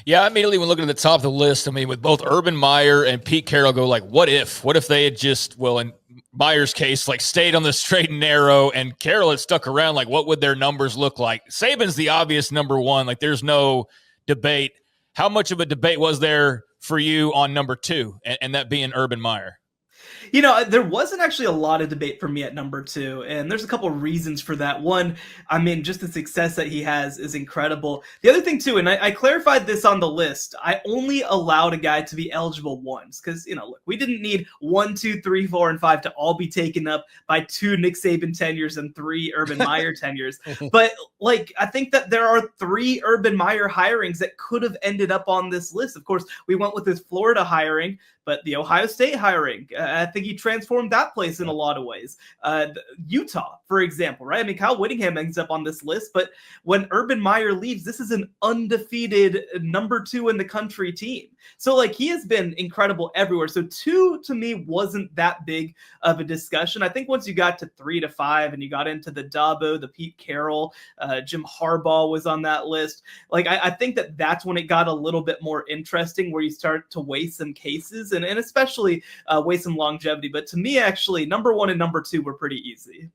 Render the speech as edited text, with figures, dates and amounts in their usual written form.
Yeah, immediately when looking at the top of the list, I mean, with both Urban Meyer and Pete Carroll, go like, what if? What if they had just, well, in Meyer's case, like stayed on the straight and narrow, and Carroll had stuck around? Like, what would their numbers look like? Saban's the obvious number one. Like, there's no debate. How much of a debate was there for you on number two, and that being Urban Meyer? There wasn't actually a lot of debate for me at number two, and there's a couple of reasons for that. One, I mean, just the success that he has is incredible. The other thing, too, and I clarified this on the list, I only allowed a guy to be eligible once because, look, we didn't need 1, 2, 3, 4, and 5 to all be taken up by 2 Nick Saban tenures and 3 Urban Meyer tenures. But, like, I think that there are 3 Urban Meyer hirings that could have ended up on this list. Of course, we went with his Florida hiring, but the Ohio State hiring, I think he transformed that place in a lot of ways. Utah, for example, right? I mean, Kyle Whittingham ends up on this list, but when Urban Meyer leaves, this is an undefeated number 2 in the country team. So, like, he has been incredible everywhere. So 2, to me, wasn't that big of a discussion. I think once you got to 3 to 5 and you got into the Dabo, the Pete Carroll, Jim Harbaugh was on that list. Like, I think that's when it got a little bit more interesting, where you start to weigh some cases and especially weigh some longevity. But to me, actually, number 1 and number 2 were pretty easy.